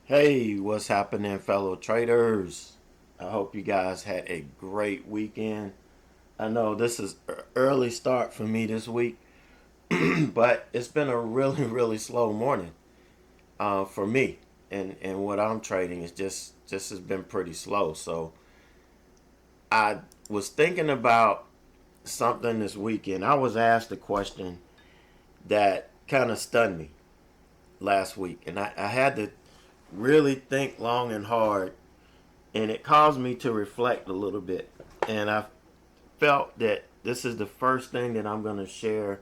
Hey, what's happening, fellow traders? I hope you guys had a great weekend. I know this is an early start for me this week, but it's been a really, really slow morning for me. And what I'm trading is just has been pretty slow. So I was thinking about something this weekend. I was asked a question that kind of stunned me last week, and I had to really think long and hard, and it caused me to reflect a little bit. And I felt that this is the first thing that I'm going to share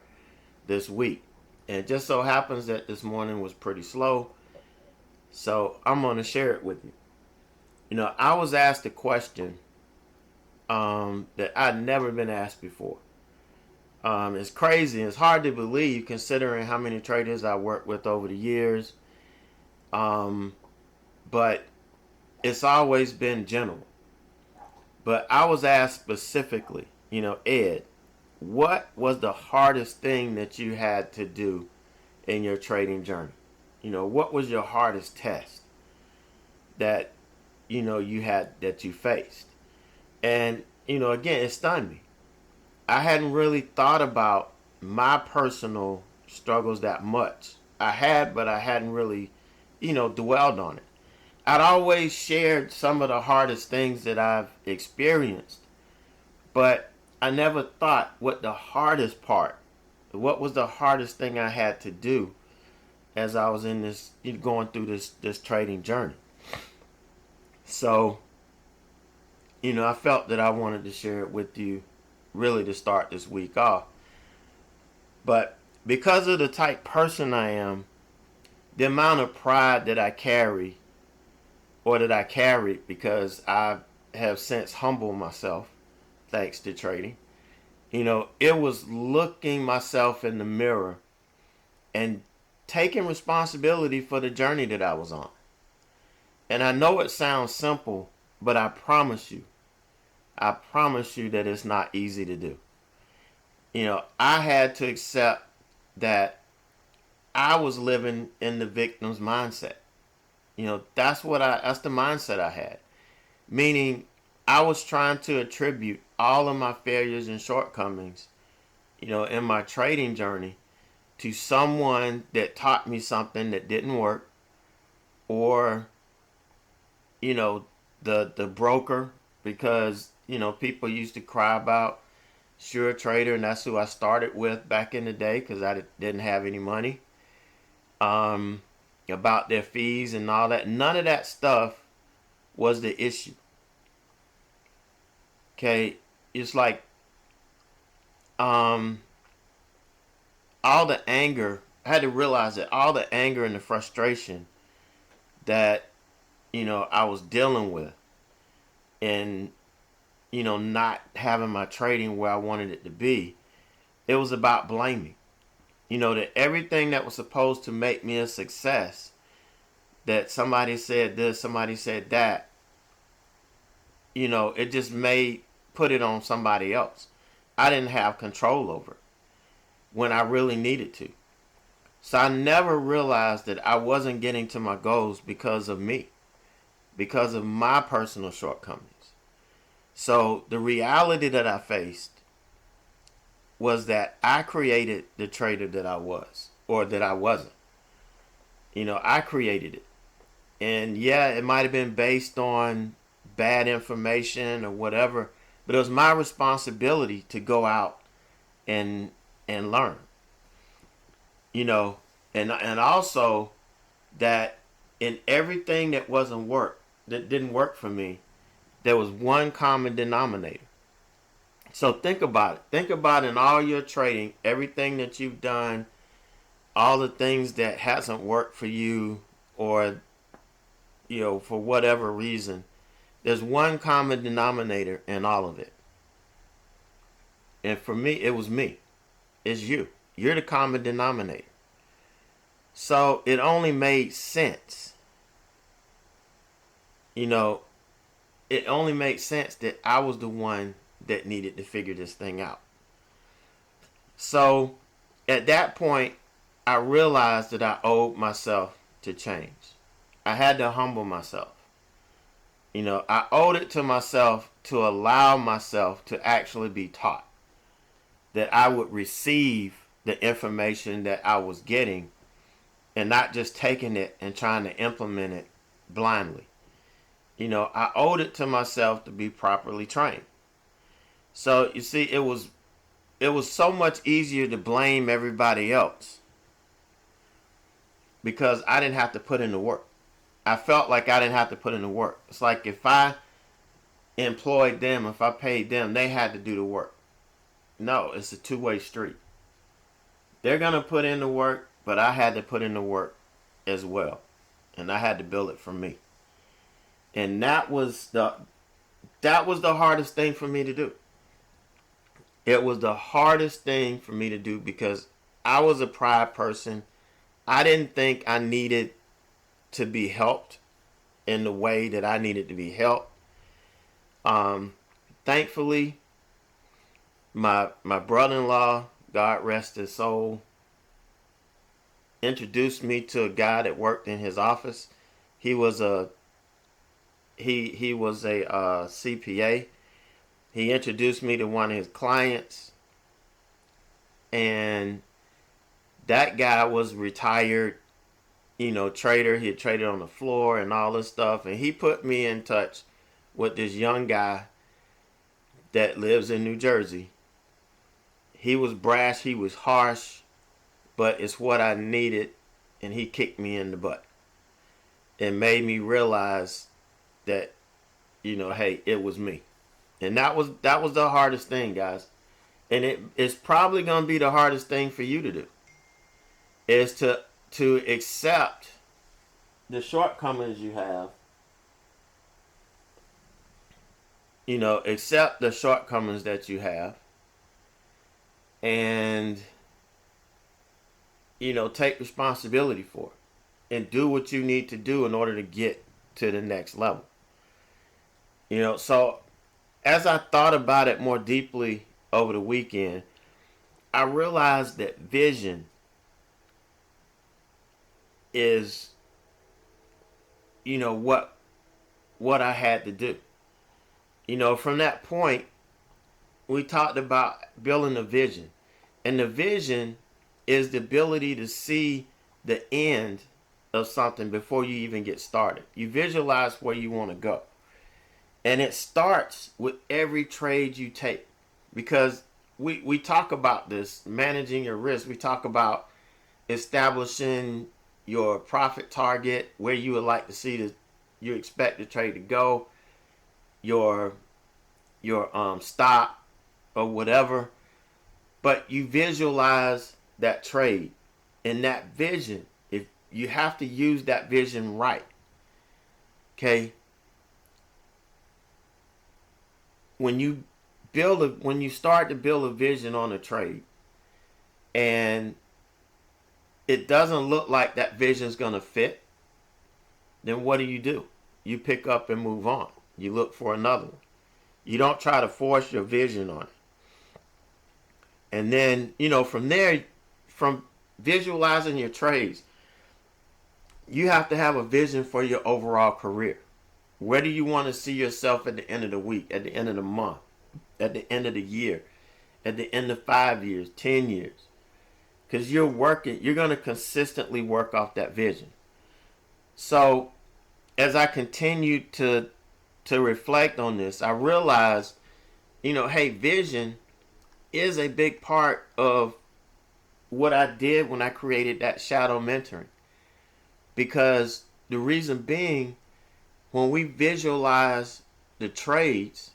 this week. And it just so happens that this morning was pretty slow, so I'm going to share it with you. I was asked a question that I'd never been asked before. It's crazy. It's hard to believe considering how many traders I worked with over the years. Um, but it's always been general. But I was asked specifically, Ed, what was the hardest thing that you had to do in your trading journey? What was your hardest test that you had that you faced? And again, it stunned me. I hadn't really thought about my personal struggles that much. I had, but I hadn't really, dwelled on it. I'd always shared some of the hardest things that I've experienced, but I never thought what was the hardest thing I had to do as I was in this going through this trading journey. So, I felt that I wanted to share it with you really to start this week off. But because of the type person I am, the amount of pride that I carry or that I carried because I have since humbled myself thanks to trading. It was looking myself in the mirror and taking responsibility for the journey that I was on. And I know it sounds simple, but I promise you that it's not easy to do. I had to accept that I was living in the victim's mindset. That's the mindset I had. Meaning I was trying to attribute all of my failures and shortcomings, in my trading journey to someone that taught me something that didn't work, or you know the broker, because people used to cry about Sure Trader, and that's who I started with back in the day because I didn't have any money. Um, about their fees and all that. None of that stuff was the issue. Okay, it's like um, all the anger. I had to realize that all the anger and the frustration that I was dealing with, and not having my trading where I wanted it to be, it was about blaming. That everything that was supposed to make me a success, that somebody said this, somebody said that, it just made put it on somebody else. I didn't have control over it when I really needed to. So I never realized that I wasn't getting to my goals because of me, because of my personal shortcomings. So the reality that I faced was that I created the trader that I was, or that I wasn't. I created it. And yeah, it might have been based on bad information or whatever, but it was my responsibility to go out and learn. You know, and also that in everything that didn't work for me, there was one common denominator. So think about it. Think about in all your trading, everything that you've done, all the things that hasn't worked for you, or for whatever reason, there's one common denominator in all of it. And for me, it was me. It's you. You're the common denominator. So it only made sense. You know, it only made sense that I was the one that needed to figure this thing out. So at that point, I realized that I owed myself to change. I had to humble myself. I owed it to myself to allow myself to actually be taught, that I would receive the information that I was getting and not just taking it and trying to implement it blindly. I owed it to myself to be properly trained. So you see, it was so much easier to blame everybody else because I didn't have to put in the work. I felt like I didn't have to put in the work. It's like if I employed them, if I paid them, they had to do the work. No, it's a two-way street. They're going to put in the work, but I had to put in the work as well. And I had to build it for me. And that was the hardest thing for me to do. It was the hardest thing for me to do because I was a pride person. I didn't think I needed to be helped in the way that I needed to be helped. Thankfully, my brother-in-law, God rest his soul, introduced me to a guy that worked in his office. He was a CPA. He introduced me to one of his clients, and that guy was retired, trader. He had traded on the floor and all this stuff, and he put me in touch with this young guy that lives in New Jersey. He was brash, he was harsh, but it's what I needed, and he kicked me in the butt and made me realize that, hey, it was me. And that was the hardest thing, guys. And it's probably going to be the hardest thing for you to do, is to accept the shortcomings you have. Accept the shortcomings that you have, and take responsibility for it and do what you need to do in order to get to the next level. So as I thought about it more deeply over the weekend, I realized that vision is, what I had to do. From that point, we talked about building a vision. And the vision is the ability to see the end of something before you even get started. You visualize where you want to go. And it starts with every trade you take. Because we talk about this, managing your risk. We talk about establishing your profit target, where you would like to see you expect the trade to go, your stop or whatever. But you visualize that trade and that vision. If you have to use that vision right, okay. When you start to build a vision on a trade, and it doesn't look like that vision is going to fit, then what do? You pick up and move on. You look for another one. You don't try to force your vision on it. And then, from there, from visualizing your trades, you have to have a vision for your overall career. Where do you want to see yourself at the end of the week, at the end of the month, at the end of the year, at the end of 5 years, 10 years? Because you're going to consistently work off that vision. So as I continued to reflect on this, I realized, hey, vision is a big part of what I did when I created that shadow mentoring. Because the reason being, when we visualize the trades,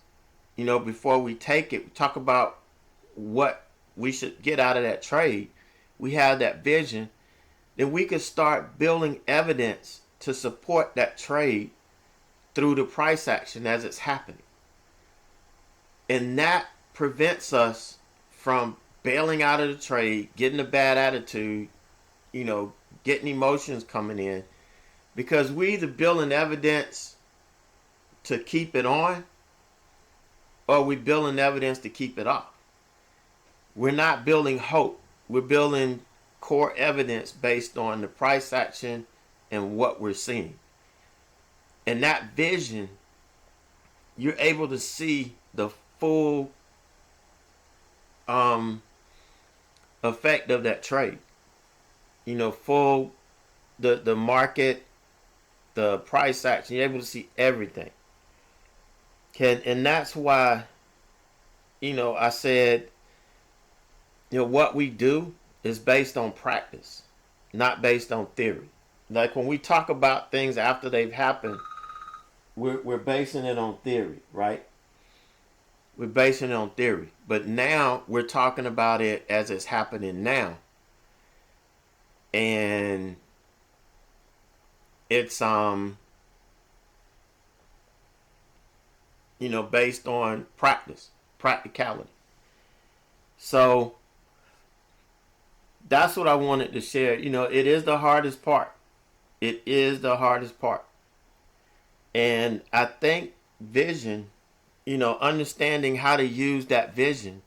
before we take it, we talk about what we should get out of that trade. We have that vision, then we can start building evidence to support that trade through the price action as it's happening. And that prevents us from bailing out of the trade, getting a bad attitude, getting emotions coming in, because we either building evidence to keep it on, or we building evidence to keep it off. We're not building hope. We're building core evidence based on the price action and what we're seeing. And that vision, you're able to see the full effect of that trade. Full the market, the price action. You're able to see everything. And that's why, I said, what we do is based on practice, not based on theory. Like when we talk about things after they've happened, we're basing it on theory, right? We're basing it on theory. But now we're talking about it as it's happening now. And it's based on practicality. So that's what I wanted to share. It is the hardest part. It is the hardest part. And I think vision, understanding how to use that vision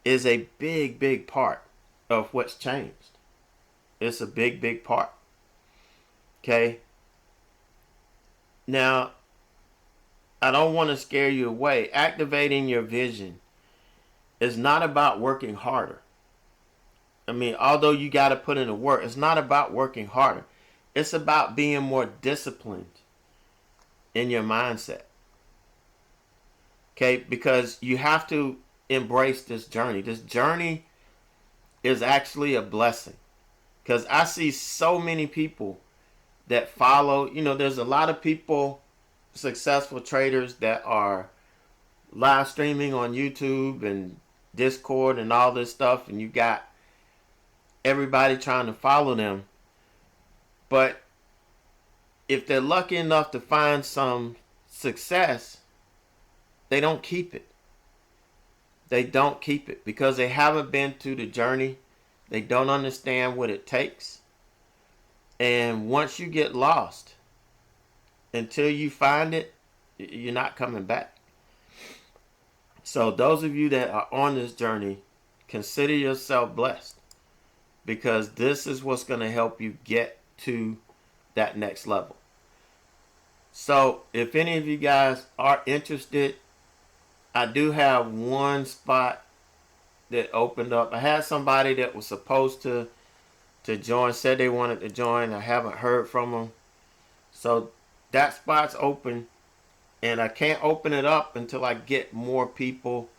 is a big, big part of what's changed. It's a big, big part. Okay. Now, I don't want to scare you away. Activating your vision is not about working harder. I mean, although you got to put in the work, it's not about working harder. It's about being more disciplined in your mindset. Okay, because you have to embrace this journey. This journey is actually a blessing. Because I see so many people that follow, there's a lot of people, successful traders that are live streaming on YouTube and Discord and all this stuff, and you got everybody trying to follow them. But if they're lucky enough to find some success, they don't keep it. They don't keep it because they haven't been through the journey. They don't understand what it takes. And once you get lost, until you find it, you're not coming back. So those of you that are on this journey, consider yourself blessed, because this is what's going to help you get to that next level. So if any of you guys are interested, I do have one spot that opened up. I had somebody that was supposed to join, said they wanted to join. I haven't heard from them. So that spot's open, and I can't open it up until I get more people,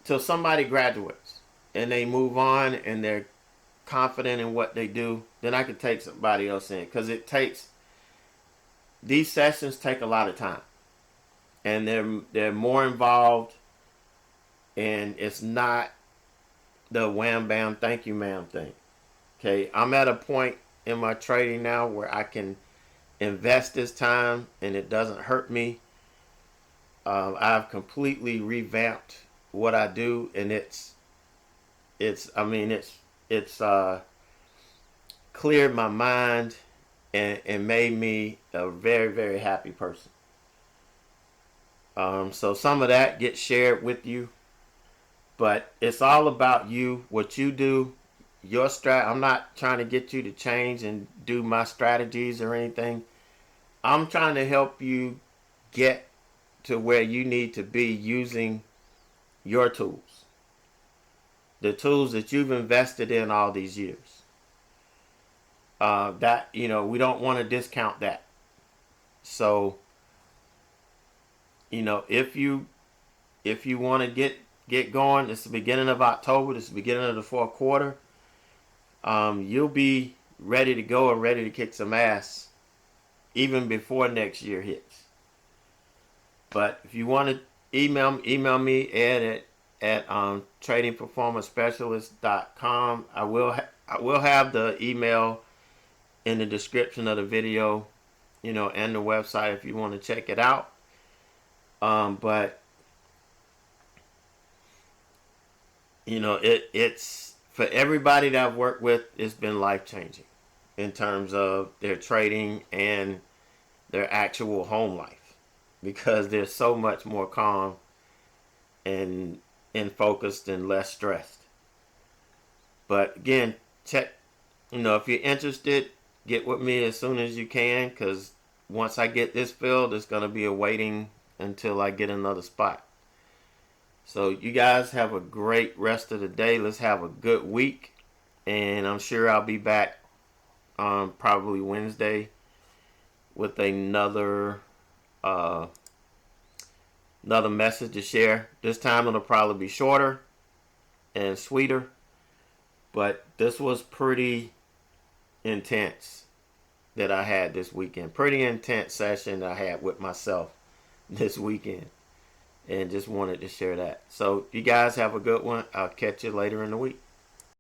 till somebody graduates and they move on and they're confident in what they do. Then I can take somebody else in, because these sessions take a lot of time, and they're more involved, and it's not the wham bam thank you ma'am thing. Okay, I'm at a point in my trading now where I can invest this time and it doesn't hurt me. I've completely revamped what I do, and it's cleared my mind and made me a very, very happy person. So some of that gets shared with you, but it's all about you, what you do, your strat. I'm not trying to get you to change and do my strategies or anything. I'm trying to help you get to where you need to be using your tools, the tools that you've invested in all these years. We don't want to discount that. So, if you want to get going, it's the beginning of October. It's the beginning of the fourth quarter. You'll be ready to go and ready to kick some ass even before next year hits. But if you want to email me, Ed at tradingperformancespecialist.com. I will have the email in the description of the video, and the website if you want to check it out. But it's for everybody that I've worked with, it's been life-changing in terms of their trading and their actual home life, because they're so much more calm and focused and less stressed. But again, check, if you're interested, get with me as soon as you can, because once I get this filled, it's going to be a waiting until I get another spot. So you guys have a great rest of the day. Let's have a good week. And I'm sure I'll be back probably Wednesday with uh, another message to share. This time it'll probably be shorter and sweeter. But this was pretty intense that I had this weekend. Pretty intense session I had with myself this weekend. And just wanted to share that. So you guys have a good one. I'll catch you later in the week.